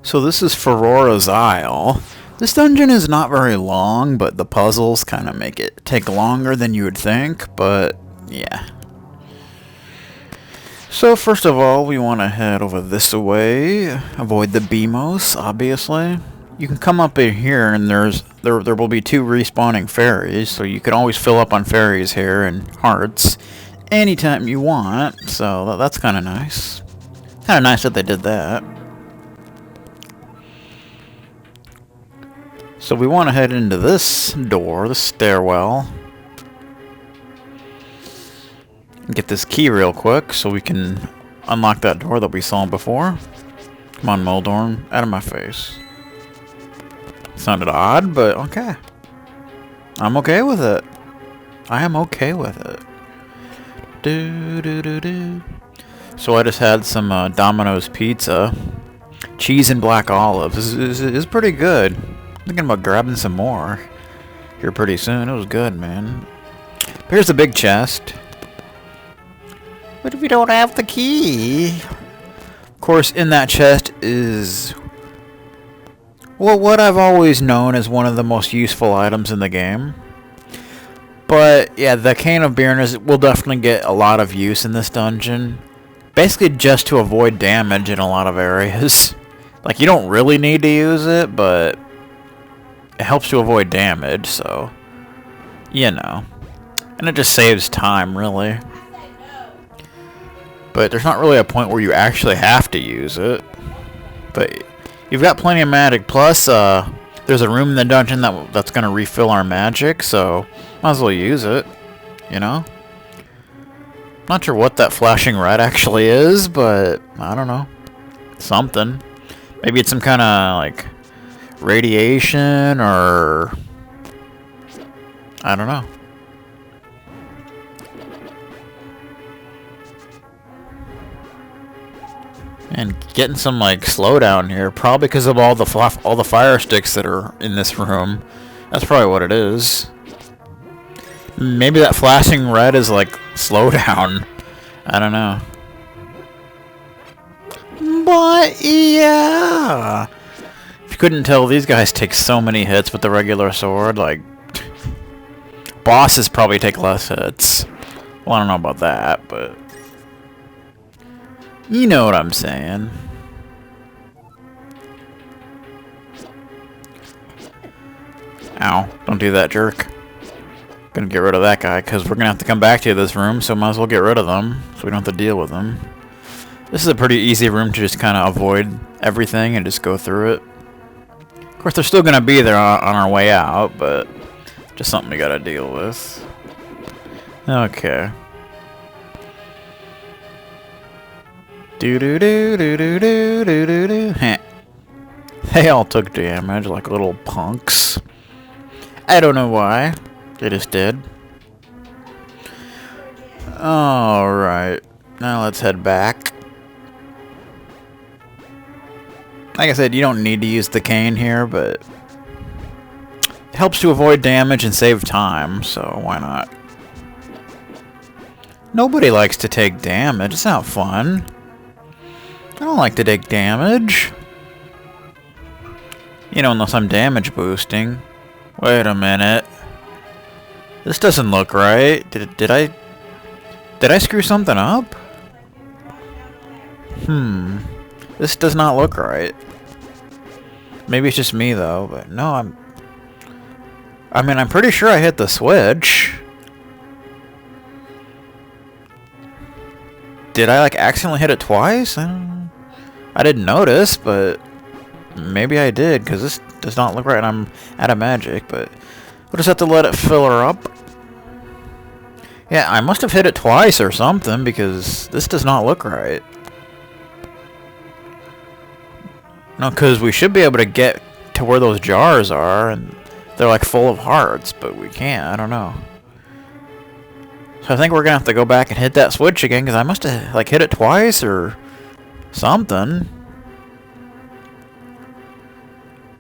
So this is Farore's Isle. This dungeon is not very long, but the puzzles kind of make it take longer than you would think, but yeah. So first of all, we want to head over this way, avoid the BMOS, obviously. You can come up in here and there will be two respawning fairies, so you can always fill up on fairies here and hearts anytime you want, so that's kind of nice. Kind of nice that they did that. So we want to head into this door, the stairwell. Get this key real quick so we can unlock that door that we saw before. Come on, Moldorm, out of my face. Sounded odd, but okay. I'm okay with it. I am okay with it. So I just had some Domino's pizza. Cheese and black olives. This is pretty good. Thinking about grabbing some more here pretty soon. It was good, man. Here's the big chest. But if we don't have the key? Of course, in that chest is, well, what I've always known as one of the most useful items in the game. But yeah, the Cane of Byrna will definitely get a lot of use in this dungeon. Basically just to avoid damage in a lot of areas. Like, you don't really need to use it, but it helps to avoid damage, so, you know. And it just saves time, really. But there's not really a point where you actually have to use it. But you've got plenty of magic. Plus, there's a room in the dungeon that's going to refill our magic, so might as well use it, you know? Not sure what that flashing red actually is, but I don't know. Something. Maybe it's some kind of, like, radiation, or I don't know. And getting some like slowdown here, probably because of all the fire sticks that are in this room. That's probably what it is. Maybe that flashing red is like slowdown. I don't know. But yeah. If you couldn't tell, these guys take so many hits with the regular sword. Like, bosses probably take less hits. Well, I don't know about that, but you know what I'm saying. Ow, don't do that, jerk. Gonna get rid of that guy, because we're gonna have to come back to this room, so might as well get rid of them, so we don't have to deal with them. This is a pretty easy room to just kind of avoid everything and just go through it. Of course, they're still gonna be there on our way out, but just something we gotta deal with. Okay. Do-do-do-do-do-do-do-do-do. Heh. They all took damage like little punks. I don't know why. They just did. Alright. Now let's head back. Like I said, you don't need to use the cane here, but it helps to avoid damage and save time, so why not? Nobody likes to take damage. It's not fun. I don't like to take damage. You know, unless I'm damage boosting. Wait a minute. This doesn't look right. Did I screw something up? This does not look right. Maybe it's just me though, but no, I'm pretty sure I hit the switch. Did I like accidentally hit it twice? I didn't notice, but maybe I did, because this does not look right and I'm out of magic, but we'll just have to let it fill her up. Yeah, I must have hit it twice or something, because this does not look right. No, because we should be able to get to where those jars are, and they're like full of hearts, but we can't. I don't know. So I think we're gonna have to go back and hit that switch again, because I must have like hit it twice or something.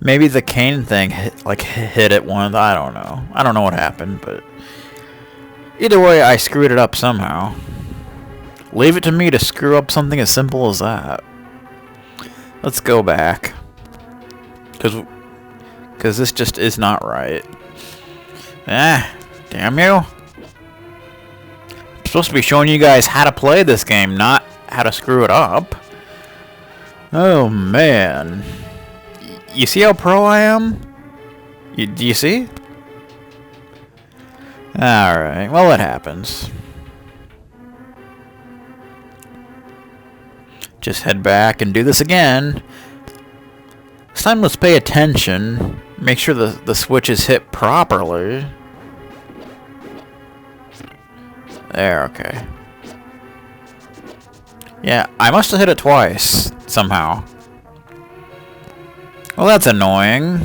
Maybe the cane thing hit it once. I don't know. I don't know what happened, but either way, I screwed it up somehow. Leave it to me to screw up something as simple as that. Let's go back. Because this just is not right. Ah, damn you. I'm supposed to be showing you guys how to play this game, not how to screw it up. Oh, man. You see how pro I am? Do you see? Alright, well, it happens. Just head back and do this again. This time, let's pay attention. Make sure the switch is hit properly. There, okay. Yeah, I must have hit it twice, somehow. Well, that's annoying.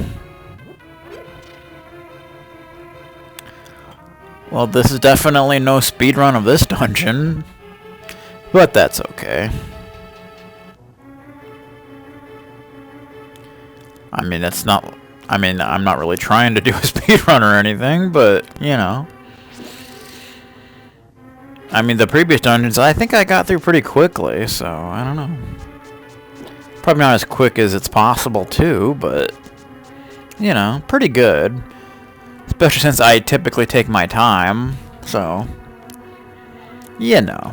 Well, this is definitely no speedrun of this dungeon. But that's okay. I mean, it's not... I mean, I'm not really trying to do a speedrun or anything, but, you know. I mean, the previous dungeons, I think I got through pretty quickly, so, I don't know. Probably not as quick as it's possible, too, but, you know, pretty good. Especially since I typically take my time, so, you know.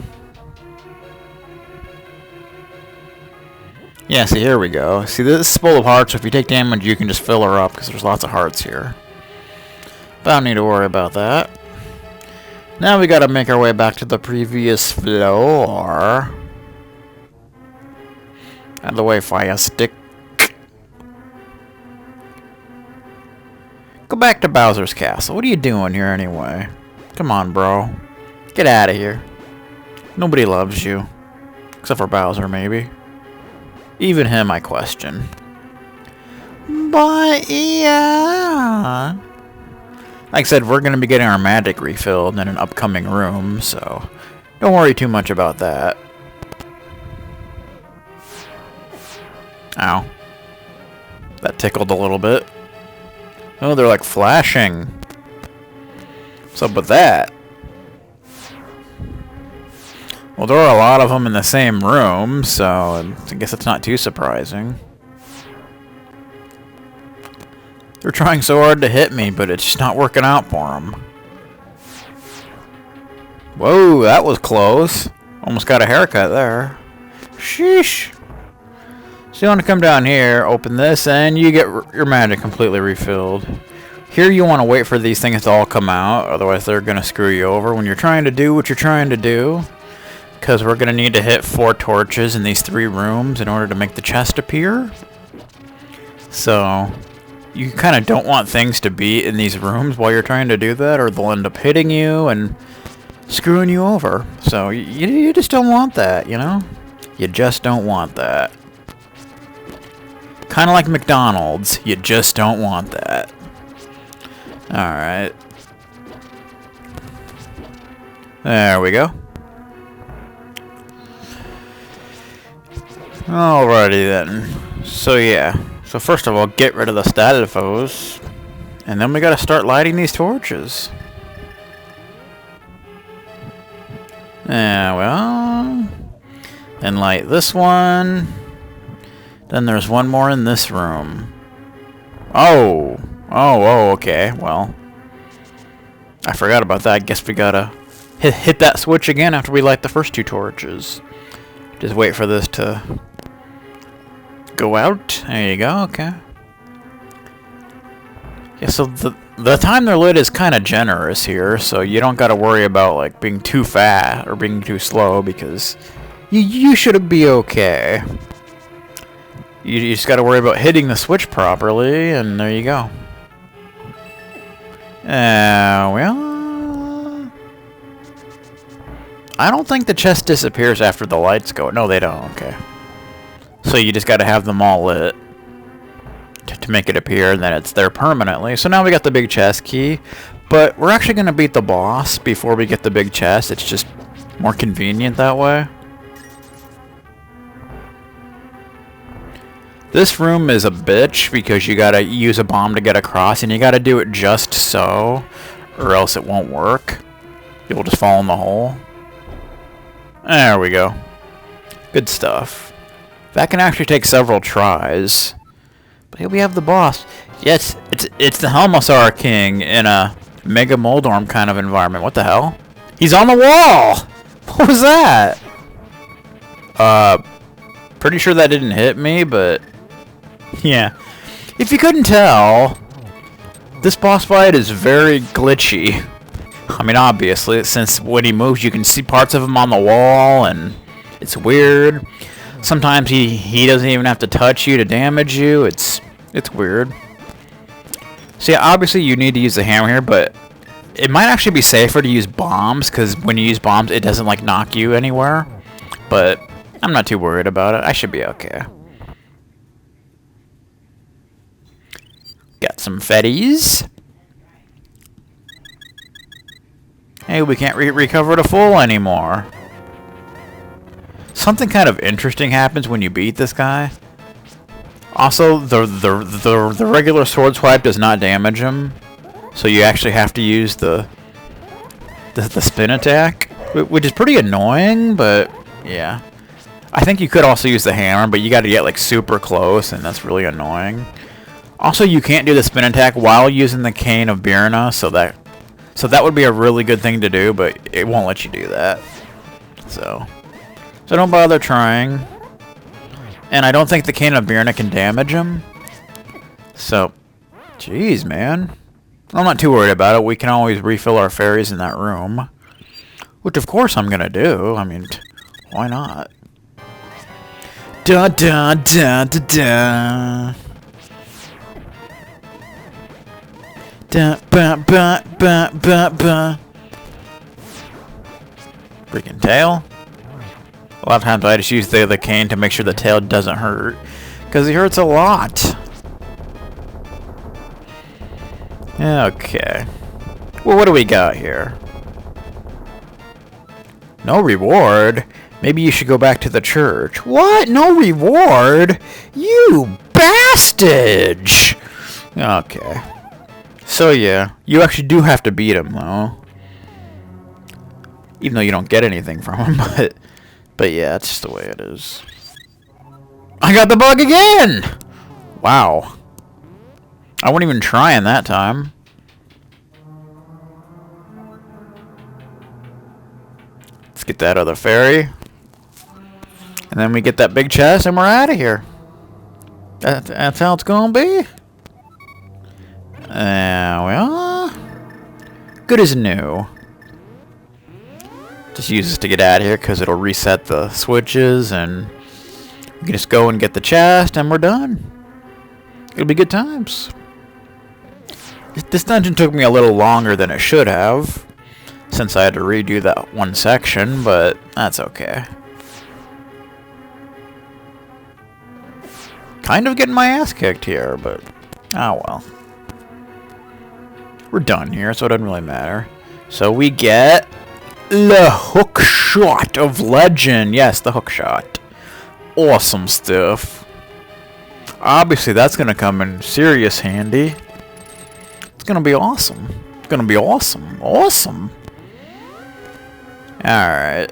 Yeah, see, here we go. See, this is full of hearts, so if you take damage, you can just fill her up, because there's lots of hearts here. But I don't need to worry about that. Now we gotta make our way back to the previous floor. Out of the way, fire stick. Go back to Bowser's castle. What are you doing here anyway? Come on, bro. Get out of here. Nobody loves you. Except for Bowser, maybe. Even him, I question. But, yeah. Like I said, we're going to be getting our magic refilled in an upcoming room, so don't worry too much about that. Ow. That tickled a little bit. Oh, they're like flashing. What's up with that? Well, there are a lot of them in the same room, so I guess it's not too surprising. They're trying so hard to hit me, but it's just not working out for them. Whoa, that was close. Almost got a haircut there. Sheesh. So you want to come down here, open this, and you get your magic completely refilled. Here you want to wait for these things to all come out, otherwise they're going to screw you over when you're trying to do what you're trying to do. Because we're going to need to hit 4 torches in these 3 rooms in order to make the chest appear. So you kind of don't want things to be in these rooms while you're trying to do that, or they'll end up hitting you and screwing you over. So you just don't want that, you know? You just don't want that. Kind of like McDonald's. You just don't want that. Alright. There we go. Alrighty then. So yeah. So first of all, get rid of the Stalfos. And then we gotta start lighting these torches. Yeah, well... Then light this one. Then there's one more in this room. Oh! Oh, okay. Well... I forgot about that. I guess we gotta hit that switch again after we light the first 2 torches. Just wait for this to go out. There you go, okay. Yeah, so the time they're lit is kind of generous here, so you don't gotta worry about like being too fast or being too slow, because you should be okay. You just gotta worry about hitting the switch properly, and there you go. Well... I don't think the chest disappears after the lights go. No, they don't. Okay. So you just gotta have them all lit to make it appear, and then it's there permanently. So now we got the big chest key, but we're actually gonna beat the boss before we get the big chest. It's just more convenient that way. This room is a bitch because you gotta use a bomb to get across, and you gotta do it just so, or else it won't work. You'll just fall in the hole. There we go. Good stuff. That can actually take several tries. But here we have the boss. Yes, it's the Helmasaur King in a Mega Moldorm kind of environment. What the hell? He's on the wall! What was that? Pretty sure that didn't hit me, but... yeah. If you couldn't tell, this boss fight is very glitchy. I mean, obviously, since when he moves, you can see parts of him on the wall, and it's weird. Sometimes he doesn't even have to touch you to damage you. It's weird. So yeah, obviously you need to use the hammer here, but it might actually be safer to use bombs, because when you use bombs, it doesn't like knock you anywhere. But I'm not too worried about it. I should be okay. Got some fetties. Hey, we can't recover the full anymore. Something kind of interesting happens when you beat this guy. Also, the regular sword swipe does not damage him, so you actually have to use the spin attack, which is pretty annoying. But yeah, I think you could also use the hammer, but you got to get like super close, and that's really annoying. Also, you can't do the spin attack while using the cane of Byrna, so that would be a really good thing to do, but it won't let you do that. So don't bother trying. And I don't think the cane of Byrna can damage him. So, jeez, man. I'm not too worried about it. We can always refill our fairies in that room. Which, of course, I'm gonna do. I mean, why not? Da da da da da. Da ba ba ba ba ba. Freaking tail. A lot of times I just use the cane to make sure the tail doesn't hurt, because he hurts a lot. Okay. Well, what do we got here? No reward? Maybe you should go back to the church. What? No reward? You bastard! Okay. So yeah, you actually do have to beat him, though. Even though you don't get anything from him, but yeah, it's just the way it is. I got the bug again! Wow. I wasn't even trying that time. Let's get that other fairy. And then we get that big chest and we're out of here. That's how it's gonna be. Well, good as new. Just use this to get out of here because it'll reset the switches, and we can just go and get the chest and we're done. It'll be good times. This dungeon took me a little longer than it should have, since I had to redo that one section, but that's okay. Kind of getting my ass kicked here, but oh well. We're done here, so it doesn't really matter. So we get the hook shot of legend. Yes, the hook shot. Awesome stuff. Obviously, that's going to come in serious handy. It's going to be awesome. It's going to be awesome. Awesome. Alright.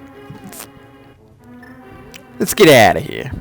Let's get out of here.